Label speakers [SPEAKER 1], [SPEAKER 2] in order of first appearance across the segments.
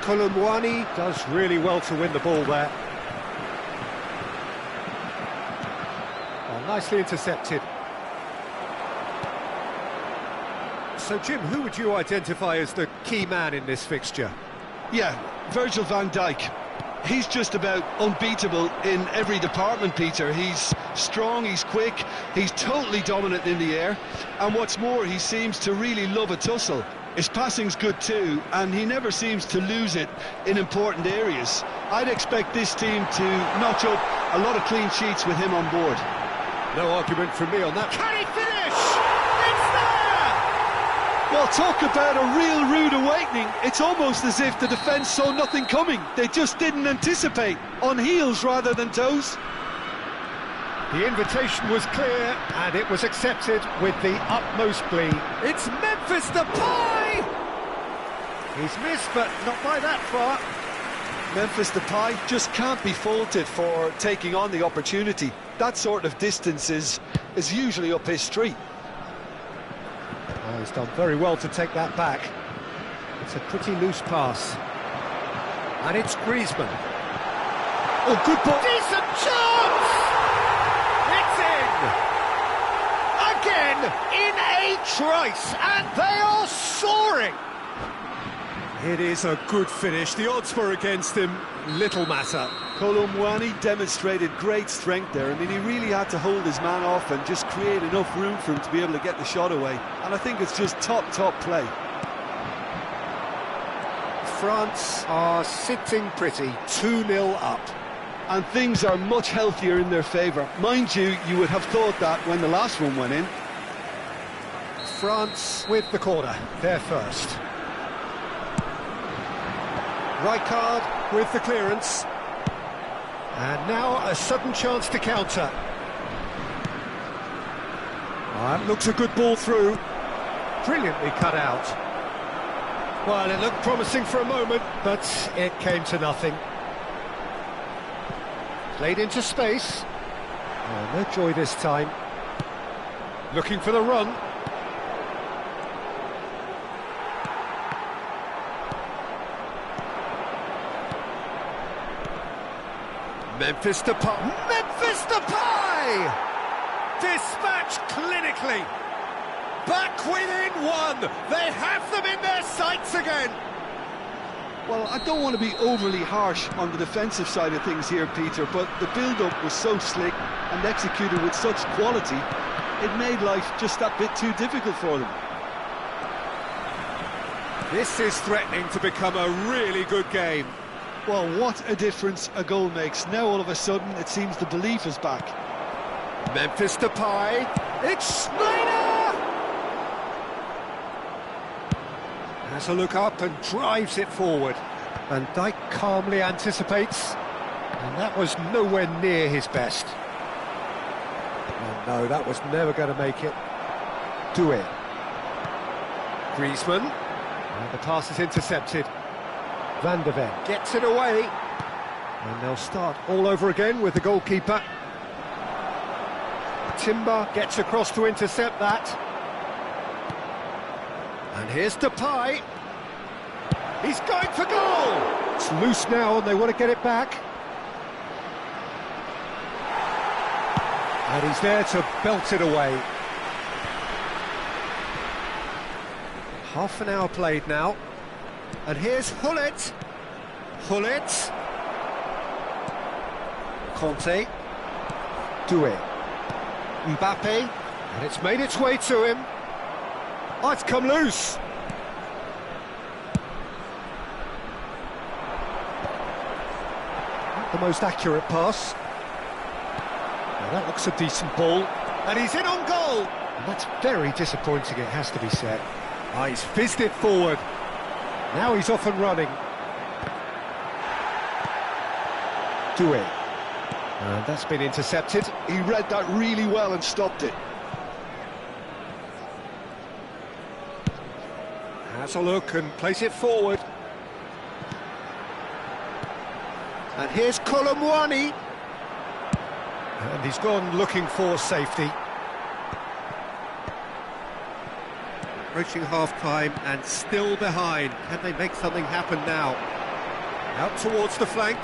[SPEAKER 1] Colomwani does really well to win the ball there. Oh, nicely intercepted. So, Jim, who would you identify as the key man in this fixture?
[SPEAKER 2] Yeah, Virgil van Dijk. He's just about unbeatable in every department, Peter. He's strong, he's quick, he's totally dominant in the air, and what's more, he seems to really love a tussle. His passing's good too, and he never seems to lose it in important areas. I'd expect this team to notch up a lot of clean sheets with him on board.
[SPEAKER 1] No argument from me on that. Can he finish? It's there!
[SPEAKER 2] Well, talk about a real rude awakening. It's almost as if the defence saw nothing coming. They just didn't anticipate. On heels rather than toes.
[SPEAKER 1] The invitation was clear, and it was accepted with the utmost glee. It's Memphis Depay! He's missed, but not by that far.
[SPEAKER 2] Memphis Depay just can't be faulted for taking on the opportunity. That sort of distance is usually up his street.
[SPEAKER 1] Oh, he's done very well to take that back. It's a pretty loose pass. And it's Griezmann. Oh, good ball. Decent chance! It's in! Again, in a trice, and they are soaring! It is a good finish. The odds were against him. Little matter.
[SPEAKER 2] Colomwani demonstrated great strength there. I mean, he really had to hold his man off and just create enough room for him to be able to get the shot away. And I think it's just top play.
[SPEAKER 1] France are sitting pretty, 2-0 up.
[SPEAKER 2] And things are much healthier in their favour. Mind you, you would have thought that when the last one went in.
[SPEAKER 1] France with the corner, they're first. Rijkaard with the clearance. And now a sudden chance to counter. That looks a good ball through. Brilliantly cut out. Well, it looked promising for a moment, but it came to nothing. Played into space. Oh, no joy this time. Looking for the run. Memphis Depay! Memphis Depay! Dispatched clinically! Back within one! They have them in their sights again!
[SPEAKER 2] Well, I don't want to be overly harsh on the defensive side of things here, Peter, but the build-up was so slick and executed with such quality, it made life just that bit too difficult for them.
[SPEAKER 1] This is threatening to become a really good game.
[SPEAKER 2] Well, what a difference a goal makes. Now all of a sudden it seems the belief is back.
[SPEAKER 1] Memphis Depay, it's Schneider! Has a look up and drives it forward. Van Dijk calmly anticipates, and that was nowhere near his best. Oh no, that was never going to make it. Do it. Griezmann, and the pass is intercepted. Van de Ven gets it away, and they'll start all over again with the goalkeeper. Timber gets across to intercept that. And here's Depay. He's going for goal! It's loose now and they want to get it back. And he's there to belt it away. Half an hour played now. And here's Hullet. Hullet. Conte. Doué. Mbappe. And it's made its way to him. Oh, it's come loose. Not the most accurate pass. Well, that looks a decent ball. And he's in on goal. And that's very disappointing, it has to be said. Oh, he's fizzed it forward. Now he's off and running. Doué. And that's been intercepted.
[SPEAKER 2] He read that really well and stopped it.
[SPEAKER 1] Has a look and plays it forward. And here's Colomwani. And he's gone looking for safety. Approaching half-time and still behind. Can they make something happen now? Out towards the flank.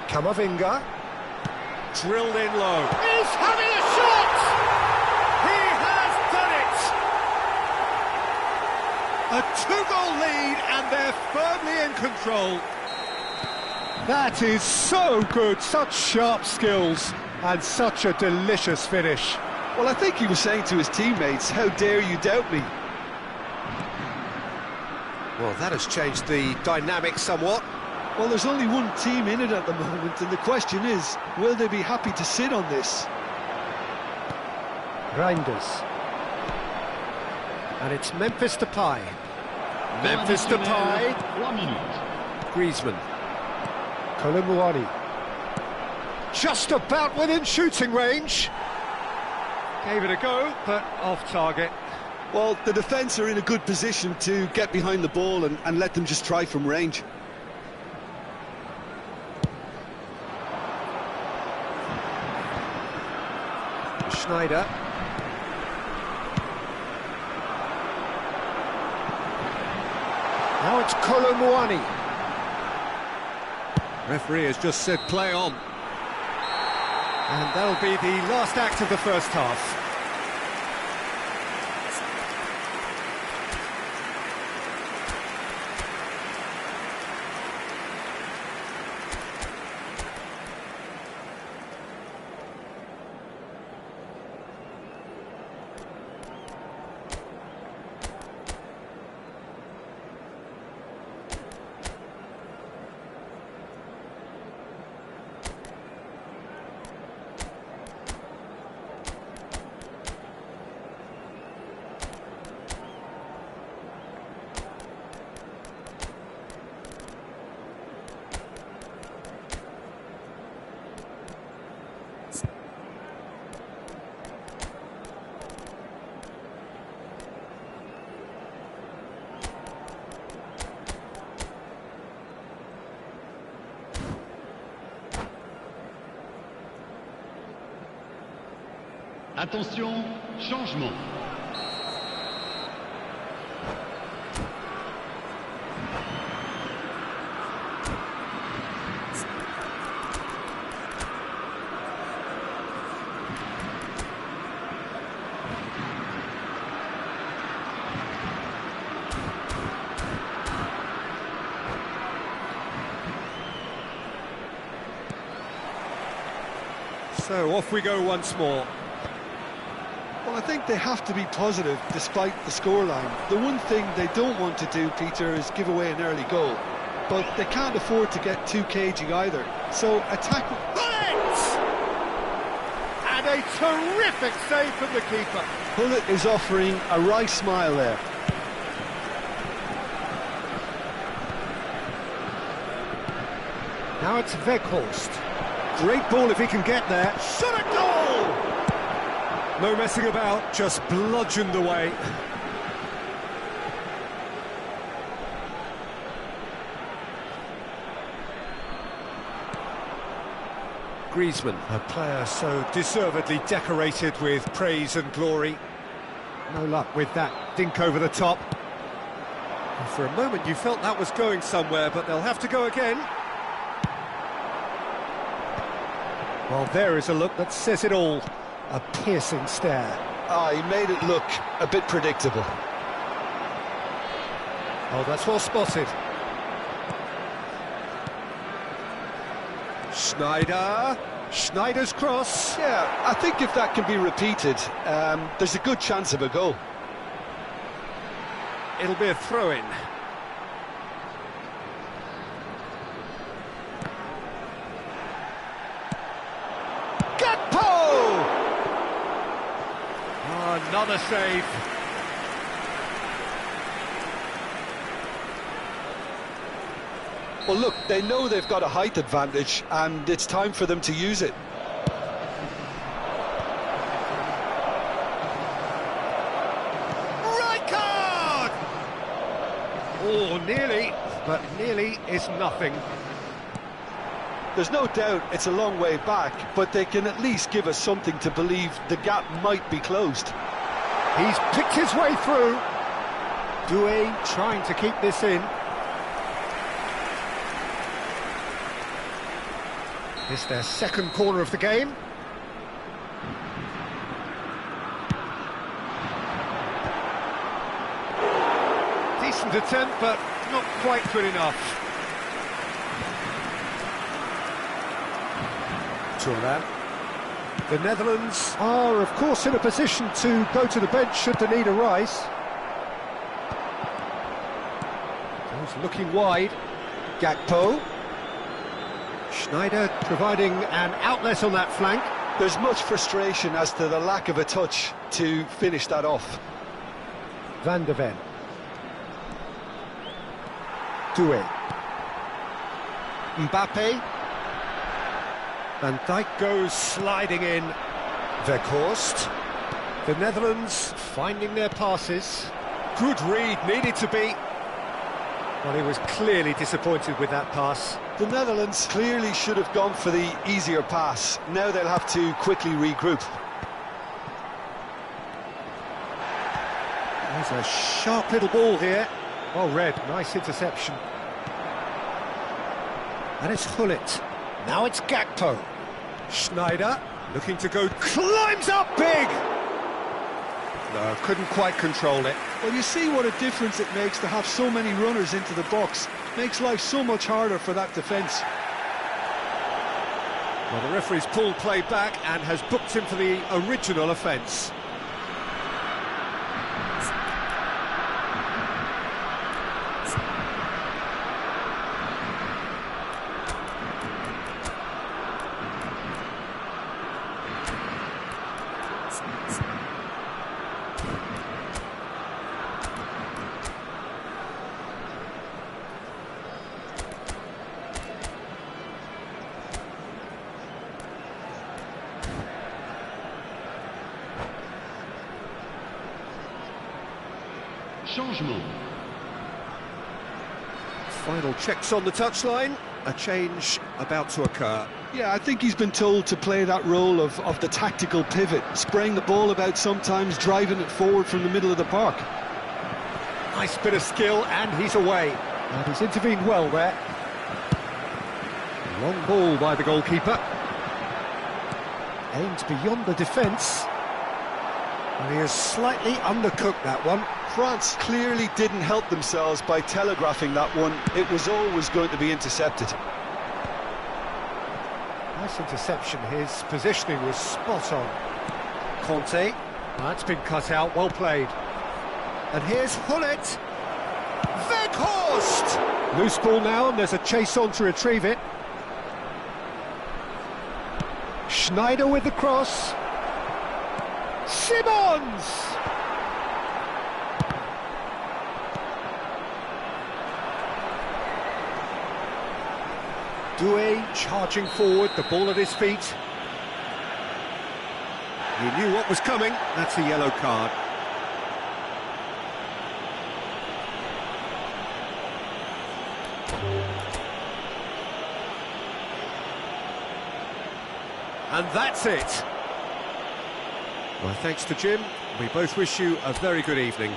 [SPEAKER 1] Kamavinga. Drilled in low. He's having a shot! He has done it! A two-goal lead and they're firmly in control. That is so good, such sharp skills and such a delicious finish.
[SPEAKER 2] Well, I think he was saying to his teammates, how dare you doubt me?
[SPEAKER 1] Well, that has changed the dynamic somewhat.
[SPEAKER 2] Well, there's only one team in it at the moment, and the question is, will they be happy to sit on this?
[SPEAKER 1] Reinders. And it's Memphis Depay. Memphis Depay.
[SPEAKER 3] 1 minute.
[SPEAKER 1] Griezmann. Kolomuani. Just about within shooting range. Gave it a go, but off target.
[SPEAKER 2] Well, the defence are in a good position to get behind the ball and let them just try from range.
[SPEAKER 1] Schneider. Now it's Kolomuani. Referee has just said play on. And that'll be the last act of the first half.
[SPEAKER 3] Attention, changement.
[SPEAKER 1] So off we go once more.
[SPEAKER 2] Well, I think they have to be positive despite the scoreline. The one thing they don't want to do, Peter, is give away an early goal. But they can't afford to get too cagey either. So attack...
[SPEAKER 1] Bullet! And a terrific save from the keeper.
[SPEAKER 2] Bullet is offering a wry smile there.
[SPEAKER 1] Now it's Weghorst. Great ball if he can get there. Shot a goal! No messing about, just bludgeoned away. Griezmann, a player so deservedly decorated with praise and glory. No luck with that dink over the top. And for a moment you felt that was going somewhere, but they'll have to go again. Well, there is a look that says it all. A piercing stare.
[SPEAKER 2] Ah, he made it look a bit predictable.
[SPEAKER 1] Oh, that's well spotted. Schneider. Schneider's cross.
[SPEAKER 2] Yeah, I think if that can be repeated, there's a good chance of a goal.
[SPEAKER 1] It'll be a throw-in. Another save.
[SPEAKER 2] Well, look, they know they've got a height advantage, and it's time for them to use it.
[SPEAKER 1] Right card! Oh, nearly, but nearly is nothing.
[SPEAKER 2] There's no doubt it's a long way back, but they can at least give us something to believe the gap might be closed.
[SPEAKER 1] He's picked his way through. Doué trying to keep this in. It's their second corner of the game. Decent attempt, but not quite good enough. Taulant. The Netherlands are, of course, in a position to go to the bench should the need arise. Goes looking wide. Gakpo. Schneider providing an outlet on that flank.
[SPEAKER 2] There's much frustration as to the lack of a touch to finish that off.
[SPEAKER 1] Van der Ven. Doué. Mbappe. Van Dijk goes sliding in. Weghorst. The Netherlands finding their passes. Good read, needed to be. Well, he was clearly disappointed with that pass.
[SPEAKER 2] The Netherlands clearly should have gone for the easier pass. Now they'll have to quickly regroup.
[SPEAKER 1] There's a sharp little ball here. Well read, nice interception. And it's Gullit. Now it's Gakpo. Schneider, looking to go, climbs up big! No, couldn't quite control it.
[SPEAKER 2] Well, you see what a difference it makes to have so many runners into the box. Makes life so much harder for that defence.
[SPEAKER 1] Well, the referee's pulled play back and has booked him for the original offence.
[SPEAKER 3] Changement.
[SPEAKER 1] Final checks on the touchline. A change about to occur.
[SPEAKER 2] Yeah, I think he's been told to play that role of the tactical pivot, spraying the ball about sometimes, driving it forward from the middle of the park.
[SPEAKER 1] Nice bit of skill, and he's away. And he's intervened well there. Long ball by the goalkeeper. Aimed beyond the defence. And he has slightly undercooked that one.
[SPEAKER 2] France clearly didn't help themselves by telegraphing that one. It was always going to be intercepted.
[SPEAKER 1] Nice interception. His positioning was spot on. Conte. That's been cut out. Well played. And here's Gullit. Weghorst! Loose ball now, and there's a chase on to retrieve it. Schneider with the cross. Simons! Doué charging forward, the ball at his feet. He knew what was coming. That's a yellow card. And that's it. My thanks to Jim. We both wish you a very good evening.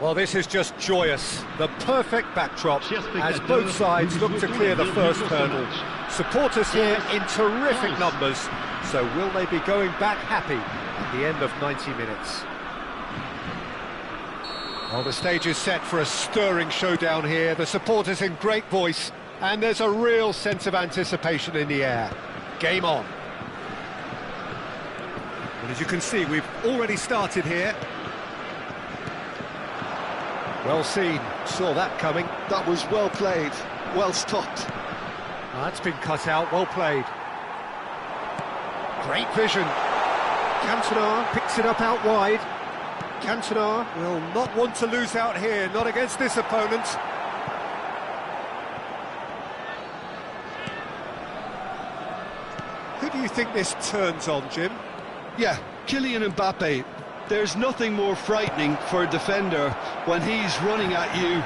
[SPEAKER 1] Well, this is just joyous. The perfect backdrop
[SPEAKER 3] Chers
[SPEAKER 1] as
[SPEAKER 3] spectateurs,
[SPEAKER 1] both sides
[SPEAKER 3] nous
[SPEAKER 1] look
[SPEAKER 3] vous
[SPEAKER 1] to
[SPEAKER 3] souhaitons
[SPEAKER 1] clear
[SPEAKER 3] la
[SPEAKER 1] the
[SPEAKER 3] bienvenue
[SPEAKER 1] first
[SPEAKER 3] dans ce
[SPEAKER 1] hurdle.
[SPEAKER 3] match.
[SPEAKER 1] Supporters here in terrific
[SPEAKER 3] Nice.
[SPEAKER 1] numbers. So will they be going back happy at the end of 90 minutes? Well, the stage is set for a stirring showdown here. The supporters in great voice, and there's a real sense of anticipation in the air. Game on. Well, as you can see, we've already started here. Well seen, saw that coming.
[SPEAKER 2] That was well played, well stopped.
[SPEAKER 1] That's been cut out, well played. Great vision. Cantona picks it up out wide. Cantona will not want to lose out here, not against this opponent. Who do you think this turns on, Jim?
[SPEAKER 2] Yeah, Kylian Mbappe. There's nothing more frightening for a defender when he's running at you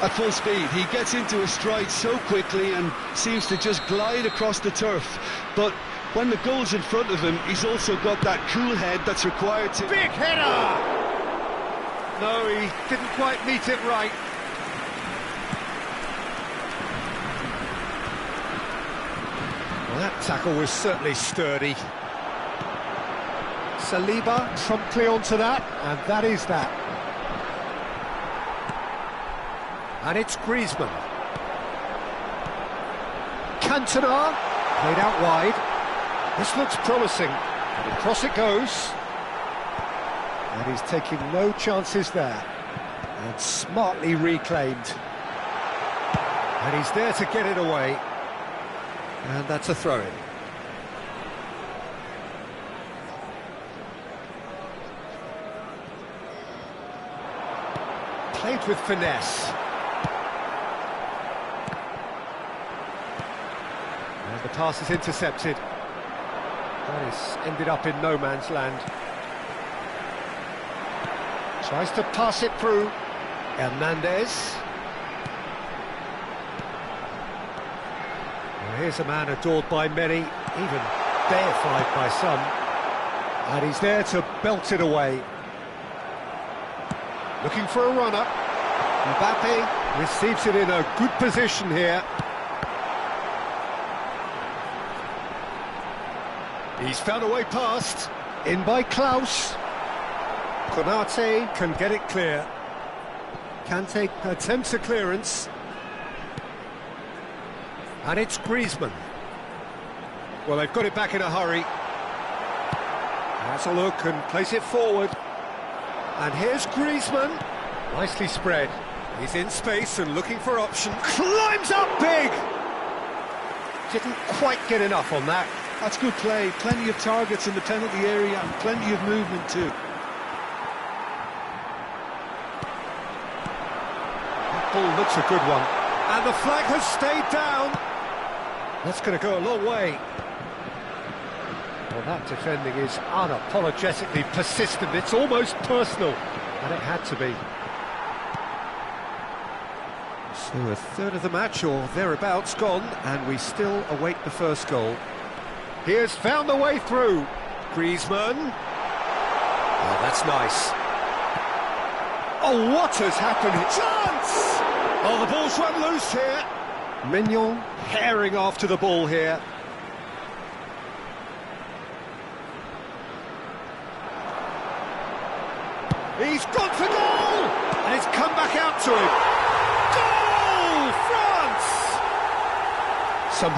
[SPEAKER 2] at full speed. He gets into a stride so quickly and seems to just glide across the turf. But when the goal's in front of him, he's also got that cool head that's required to...
[SPEAKER 1] Big header! No, he didn't quite meet it right. Well, that tackle was certainly sturdy. Saliba promptly onto that, and that is that. And it's Griezmann. Cantona, played out wide. This looks promising. And across it goes. And he's taking no chances there. And smartly reclaimed. And he's there to get it away. And that's a throw-in. Played with finesse. And the pass is intercepted. That is ended up in no man's land. Tries to pass it through. Hernandez. Well, here's a man adored by many, even deified by some. And he's there to belt it away. Looking for a runner. Mbappe receives it in a good position here. He's found a way past. In by Klaus. Konate can get it clear. Kante attempts a clearance. And it's Griezmann. Well, they've got it back in a hurry. Has a look and plays it forward. And here's Griezmann. Nicely spread. He's in space and looking for options. Climbs up big! Didn't quite get enough on that.
[SPEAKER 2] That's good play. Plenty of targets in the penalty area and plenty of movement too.
[SPEAKER 1] That ball looks a good one. And the flag has stayed down. That's going to go a long way. Well, that defending is unapologetically persistent. It's almost personal. And it had to be. So a third of the match or thereabouts gone, and we still await the first goal. He has found the way through. Griezmann. Oh, that's nice. Oh, what has happened? Chance! Oh, the ball's run loose here. Mignon herring after the ball here. He's gone for goal! And it's come back out to him. Goal! France! Some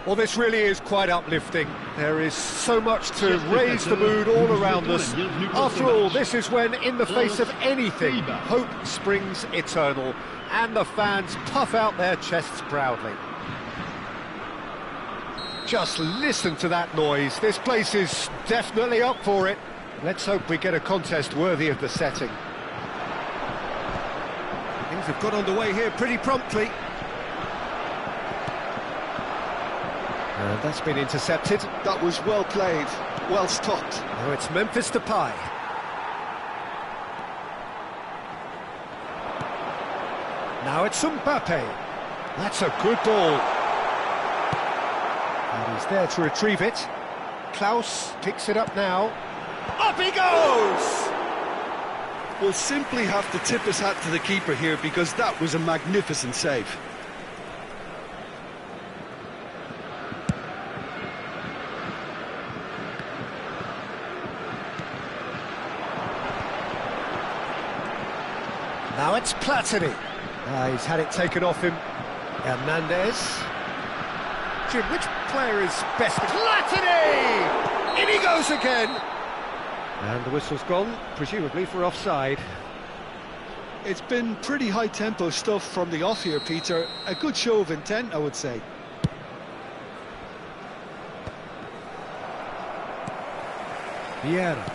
[SPEAKER 1] Well, this really is quite uplifting. There is so much to raise the mood all around us. After all, this is when, in the face of anything, hope springs eternal, and the fans puff out their chests proudly. Just listen to that noise. This place is definitely up for it. Let's hope we get a contest worthy of the setting. Things have got underway here pretty promptly. And that's been intercepted.
[SPEAKER 2] That was well played, well stopped.
[SPEAKER 1] Now it's Memphis Depay. Now it's Mbappe. That's a good ball. And he's there to retrieve it. Klaus picks it up now. Up he goes!
[SPEAKER 2] We'll simply have to tip his hat to the keeper here because that was a magnificent save.
[SPEAKER 1] Now it's Platini. He's had it taken off him. Hernandez. Jim, which player is best? Platini! In he goes again! And the whistle's gone, presumably for offside.
[SPEAKER 2] It's been pretty high-tempo stuff from the off here, Peter. A good show of intent, I would say.
[SPEAKER 1] Vieira.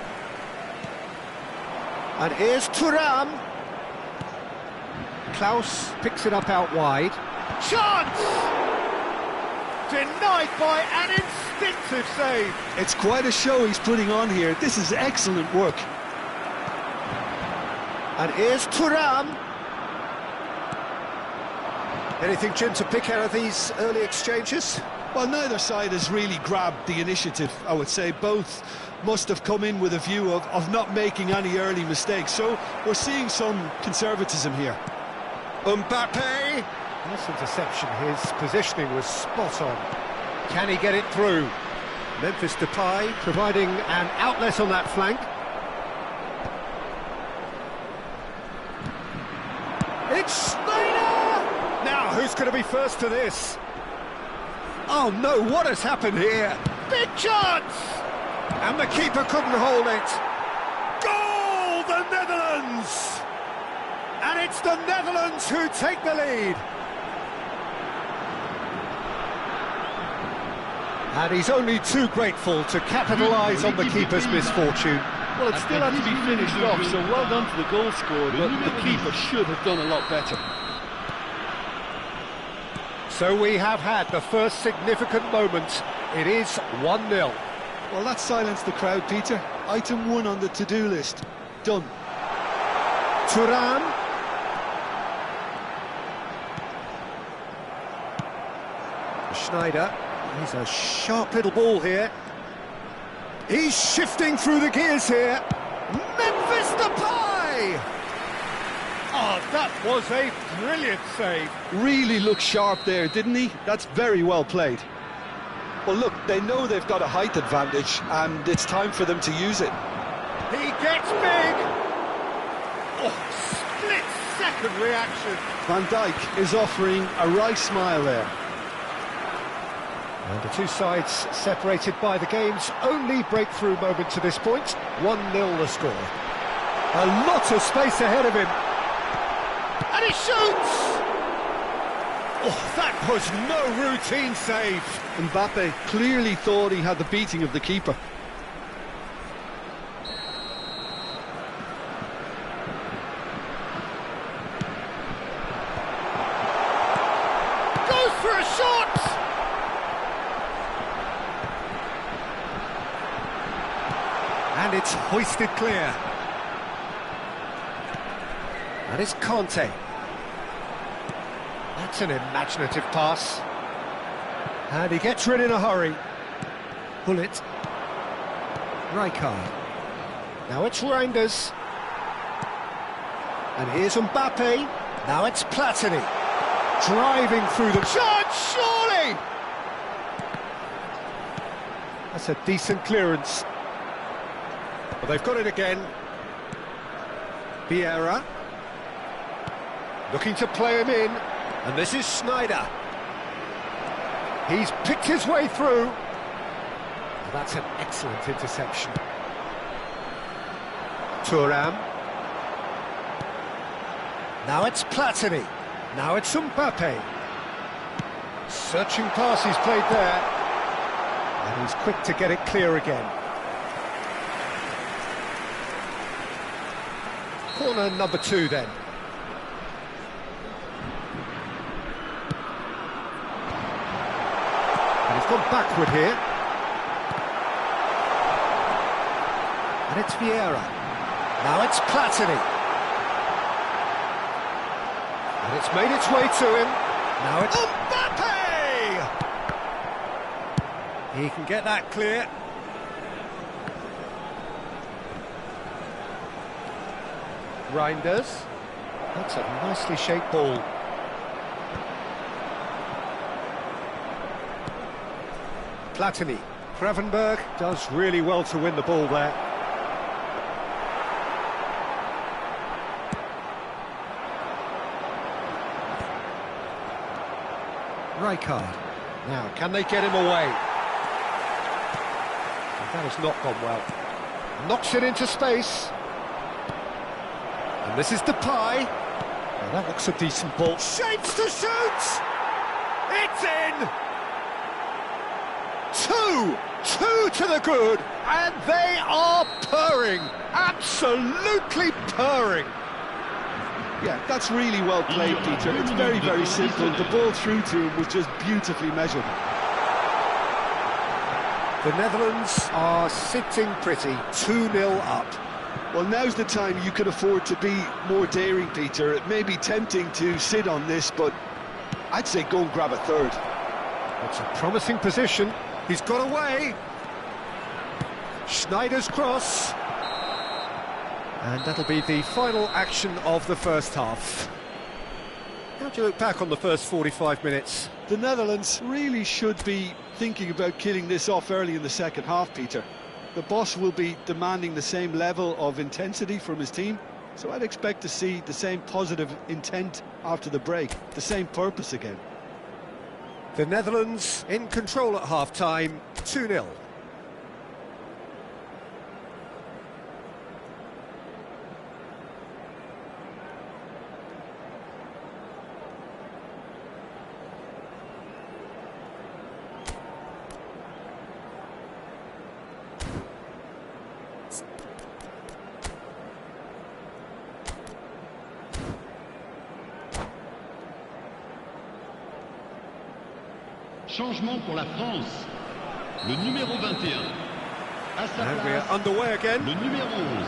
[SPEAKER 1] And here's Thuram. Klaus picks it up out wide. Chance! Denied by an instinctive save.
[SPEAKER 2] It's quite a show he's putting on here. This is excellent work.
[SPEAKER 1] And here's Thuram. Anything, Jim, to pick out of these early exchanges?
[SPEAKER 2] Well, neither side has really grabbed the initiative, I would say. Both must have come in with a view of not making any early mistakes. So we're seeing some conservatism here.
[SPEAKER 1] Mbappe. Nice interception. His positioning was spot on. Can he get it through? Memphis Depay providing an outlet on that flank. It's Snyder! Now, who's going to be first to this? Oh no, what has happened here? Big chance! And the keeper couldn't hold it. Goal, the Netherlands! And it's the Netherlands who take the lead. And he's only too grateful to capitalise on the keeper's misfortune.
[SPEAKER 4] Well, it still had to be finished off, so well done to the goal scorer, but the keeper should have done a lot better.
[SPEAKER 1] So we have had the first significant moment. It is 1-0.
[SPEAKER 2] Well, that silenced the crowd, Peter. Item 1 on the to-do list. Done.
[SPEAKER 1] Thuram. Schneider. He's a sharp little ball here. He's shifting through the gears here. Memphis Depay! Oh, that was a brilliant save.
[SPEAKER 2] Really looked sharp there, didn't he? That's very well played. Well, look, they know they've got a height advantage, and it's time for them to use it.
[SPEAKER 1] He gets big! Oh, split-second reaction.
[SPEAKER 2] Van Dijk is offering a wry smile there.
[SPEAKER 1] And the two sides separated by the game's only breakthrough moment to this point. 1-0 the score. A lot of space ahead of him. And he shoots! Oh, that was no routine save.
[SPEAKER 2] Mbappe clearly thought he had the beating of the keeper.
[SPEAKER 1] Goes for a shot! And it's hoisted clear. And it's Conte. That's an imaginative pass. And he gets rid in a hurry. Bullet. Rijkaard. Now it's Reinders. And here's Mbappe. Now it's Platini. Driving through the chance, surely! That's a decent clearance. Well, they've got it again. Vieira. Looking to play him in. And this is Snyder. He's picked his way through. That's an excellent interception. Thuram. Now it's Platini. Now it's Mbappe. Searching pass he's played there. And he's quick to get it clear again. Corner number 2 then. And he's gone backward here. And it's Vieira. Now it's Platini. And it's made its way to him. Now it's Mbappe! He can get that clear. Reinders. That's a nicely shaped ball. Platini. Gravenberg does really well to win the ball there. Rijkaard. Now, can they get him away? That has not gone well. Knocks it into space. And this is Depay. Well, that looks a decent ball. Shapes to shoot! It's in! 2 to the good, and they are purring. Absolutely purring.
[SPEAKER 2] Yeah, that's really well played, Peter. It's very, very simple. The ball through to him was just beautifully measured.
[SPEAKER 1] The Netherlands are sitting pretty, 2-0 up.
[SPEAKER 2] Well, now's the time you could afford to be more daring, Peter. It may be tempting to sit on this, but I'd say go and grab a third.
[SPEAKER 1] It's a promising position. He's got away. Schneider's cross. And that'll be the final action of the first half. How do you look back on the first 45 minutes?
[SPEAKER 2] The Netherlands really should be thinking about killing this off early in the second half, Peter. The boss will be demanding the same level of intensity from his team, so I'd expect to see the same positive intent after the break, the same purpose again.
[SPEAKER 1] The Netherlands in control at half-time, 2-0.
[SPEAKER 3] Changement pour la France. Le numéro 21. À sa
[SPEAKER 1] And
[SPEAKER 3] place,
[SPEAKER 1] we're underway again.
[SPEAKER 3] le numéro 11.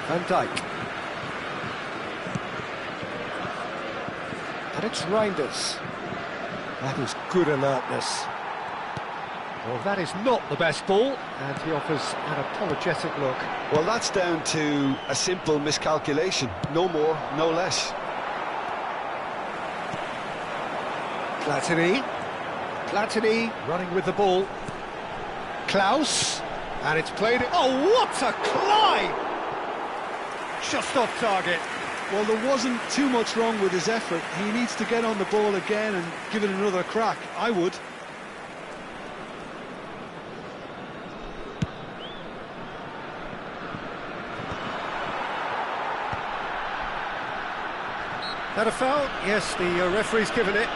[SPEAKER 1] Van Dijk. And it's Reinders. That is good alertness. Well, that is not the best ball, and he offers an apologetic look.
[SPEAKER 2] Well, that's down to a simple miscalculation. No more, no less.
[SPEAKER 1] Platini. Platini running with the ball. Klaus. And it's played... Oh, what a climb! Just off target.
[SPEAKER 2] Well, there wasn't too much wrong with his effort. He needs to get on the ball again and give it another crack. I would.
[SPEAKER 1] That a foul? Yes, the referee's given it.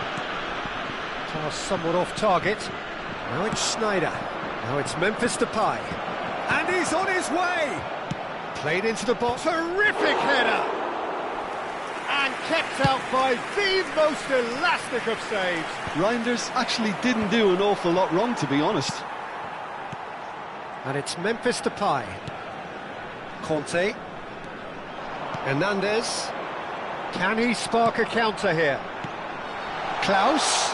[SPEAKER 1] Pass somewhat off target. Now it's Schneider. Now it's Memphis Depay. And he's on his way! Played into the box. Terrific header! And kept out by the most elastic of saves.
[SPEAKER 2] Reinders actually didn't do an awful lot wrong, to be honest.
[SPEAKER 1] And it's Memphis Depay. Conte. Hernandez. Can he spark a counter here? Klaus.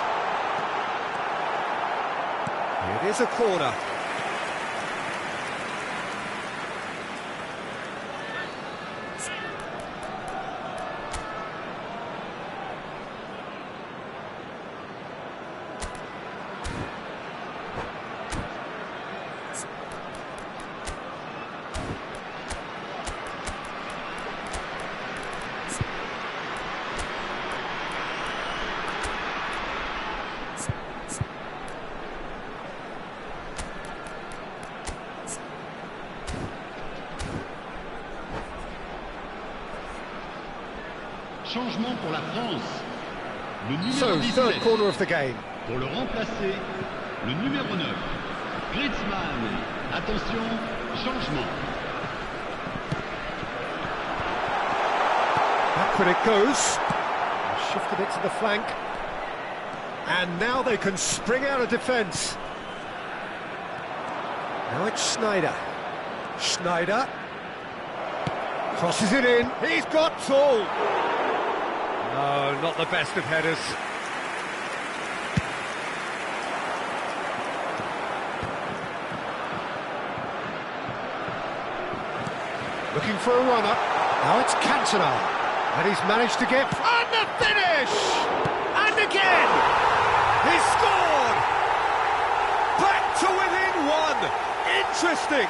[SPEAKER 1] It is a corner.
[SPEAKER 3] Changement pour la France. Le numéro
[SPEAKER 1] So,
[SPEAKER 3] 17.
[SPEAKER 1] third corner of the game.
[SPEAKER 3] Pour le remplacer, le numéro 9. Griezmann. Attention, changement.
[SPEAKER 1] Backward it goes. Shifted it to the flank. And now they can spring out of defence. Now it's Schneider. Schneider. Crosses it in. He's got tall. No, not the best of headers. Looking for a runner. Now it's Cantona. And he's managed to get... And the finish! And again! He scored! Back to within one! Interesting!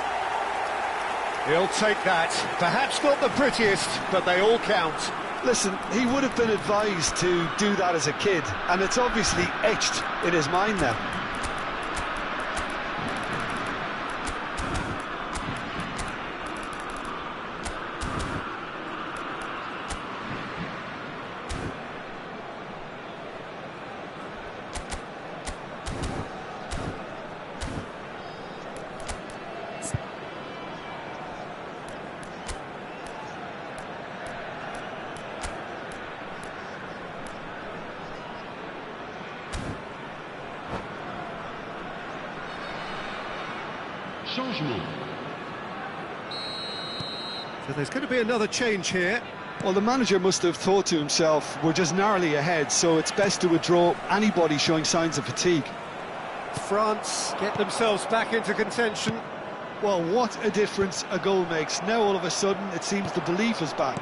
[SPEAKER 1] He'll take that. Perhaps not the prettiest, but they all count.
[SPEAKER 2] Listen, he would have been advised to do that as a kid, and it's obviously etched in his mind now.
[SPEAKER 3] Changement.
[SPEAKER 1] So there's going to be another change here.
[SPEAKER 2] Well, the manager must have thought to himself, we're just narrowly ahead, so it's best to withdraw anybody showing signs of fatigue.
[SPEAKER 1] France get themselves back into contention.
[SPEAKER 2] Well, what a difference a goal makes. Now all of a sudden it seems the belief is back.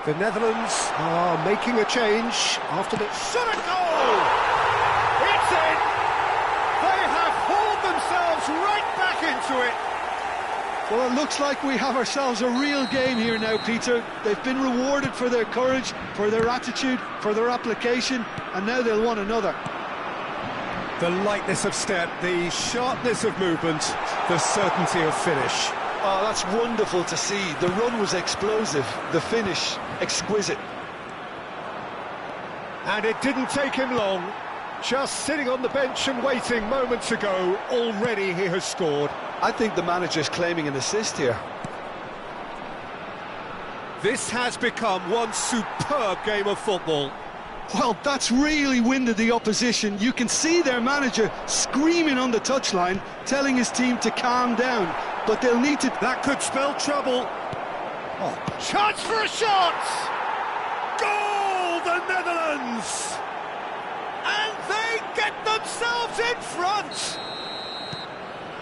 [SPEAKER 1] The Netherlands are making a change after the shot at goal! It's in! They have hauled themselves right back into it!
[SPEAKER 2] Well, it looks like we have ourselves a real game here now, Peter. They've been rewarded for their courage, for their attitude, for their application, and now they'll want another.
[SPEAKER 1] The lightness of step, the sharpness of movement, the certainty of finish.
[SPEAKER 2] Oh, that's wonderful to see. The run was explosive, the finish exquisite.
[SPEAKER 1] And it didn't take him long. Just sitting on the bench and waiting moments ago, already he has scored.
[SPEAKER 2] I think the manager's claiming an assist here.
[SPEAKER 1] This has become one superb game of football.
[SPEAKER 2] Well, that's really winded the opposition. You can see their manager screaming on the touchline, telling his team to calm down. But they'll need to...
[SPEAKER 1] That could spell trouble. Oh, chance for a shot! Goal, the Netherlands! And they get themselves in front!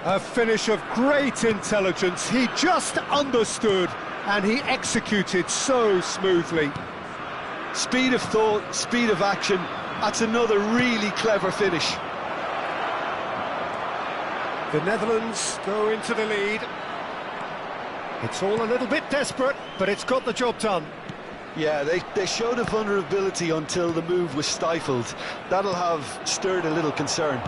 [SPEAKER 1] A finish of great intelligence. He just understood, and he executed so smoothly.
[SPEAKER 2] Speed of thought, speed of action. That's another really clever finish.
[SPEAKER 1] The Netherlands go into the lead. It's all a little bit desperate, but it's got the job done.
[SPEAKER 2] Yeah, they showed a vulnerability until the move was stifled. That'll have stirred a little concern.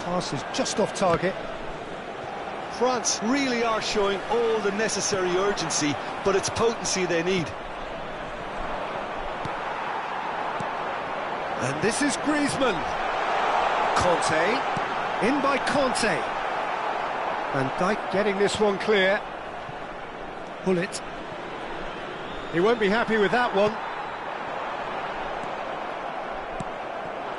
[SPEAKER 1] Pass is just off target.
[SPEAKER 2] France really are showing all the necessary urgency, but it's potency they need.
[SPEAKER 1] And this is Griezmann. Conte, in by Conte. Van Dijk getting this one clear. Bullet. He won't be happy with that one.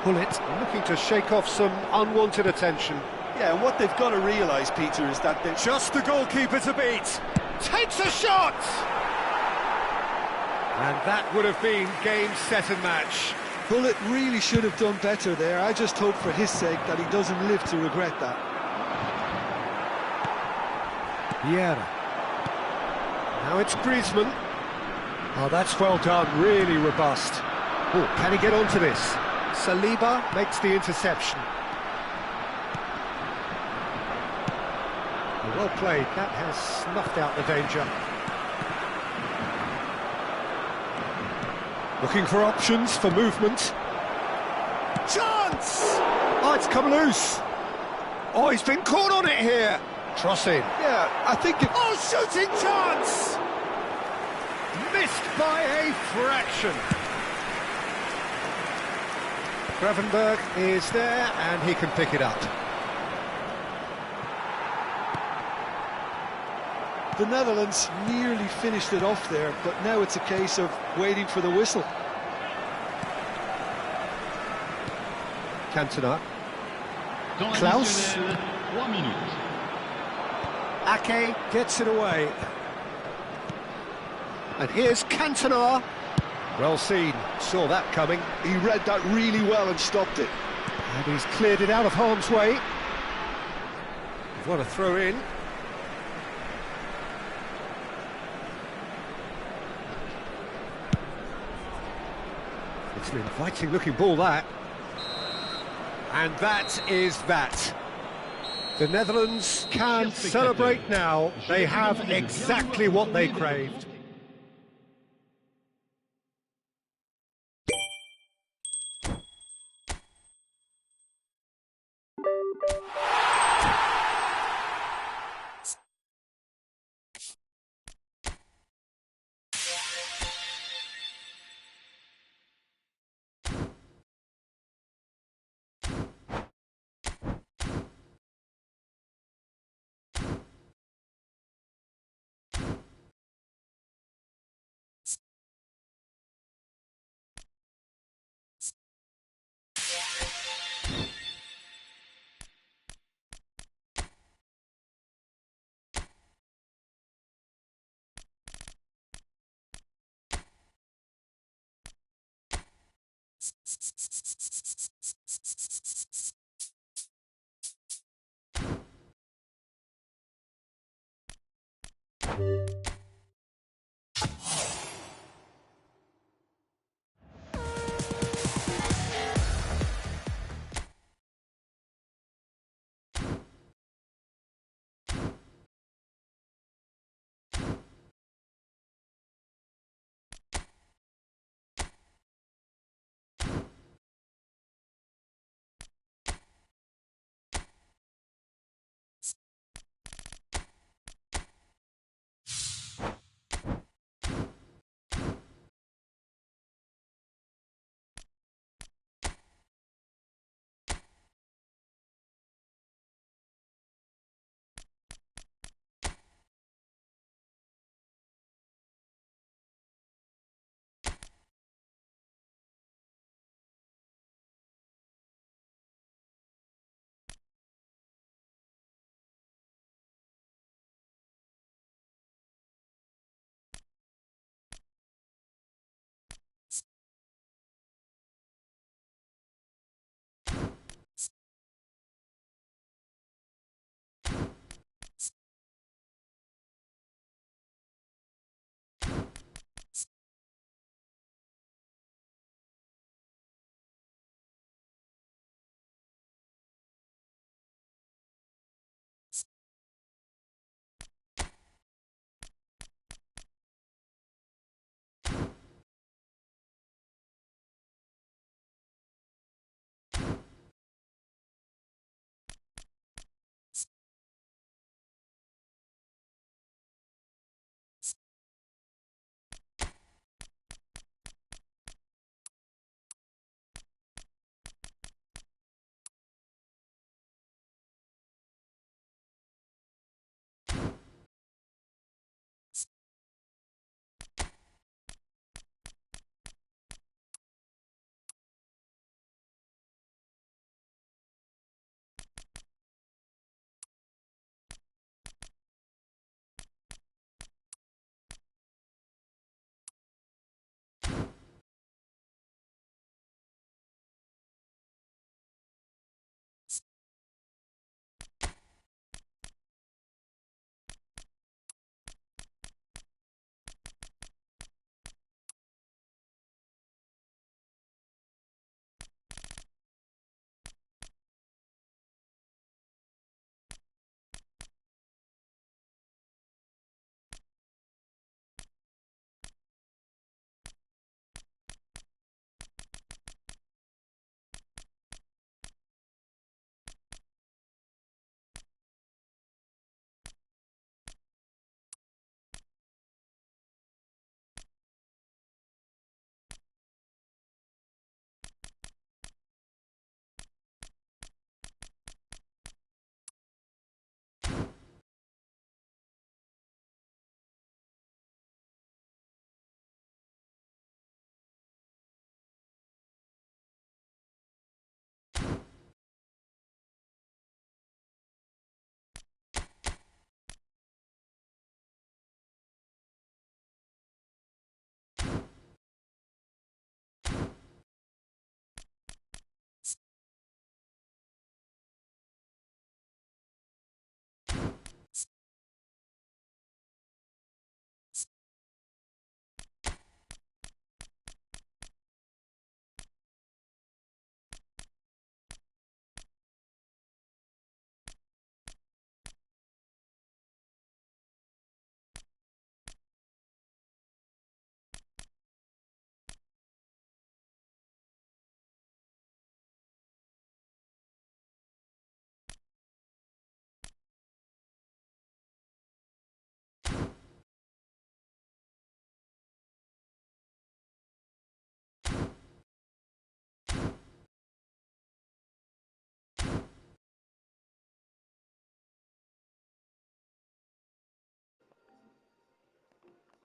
[SPEAKER 1] Bullet looking to shake off some unwanted attention.
[SPEAKER 2] Yeah, and what they've got to realise, Peter, is that they're...
[SPEAKER 1] Just the goalkeeper to beat. Takes a shot! And that would have been game, set and match.
[SPEAKER 2] Bullet really should have done better there. I just hope for his sake that he doesn't live to regret that.
[SPEAKER 1] Vieira. Now it's Griezmann. Oh, that's well done, really robust. Oh, can he get onto this? Saliba makes the interception. Well played, that has snuffed out the danger. Looking for options for movement. Chance! Oh, it's come loose. Oh, he's been caught on it here. Cross in.
[SPEAKER 2] Yeah, I think it...
[SPEAKER 1] Oh, shooting chance! Missed by a fraction. Gravenberg is there, and he can pick it up.
[SPEAKER 2] The Netherlands nearly finished it off there, but now it's a case of waiting for the whistle.
[SPEAKER 1] Cantona.
[SPEAKER 3] Temps
[SPEAKER 1] Klaus.
[SPEAKER 3] additionnel, 3 minutes.
[SPEAKER 1] Ake gets it away. And here's Cantona. Well seen, saw that coming.
[SPEAKER 2] He read that really well and stopped it.
[SPEAKER 1] And he's cleared it out of harm's way. What a throw in. It's an inviting looking ball, that. And that is that. The Netherlands can celebrate now. They have exactly what they craved.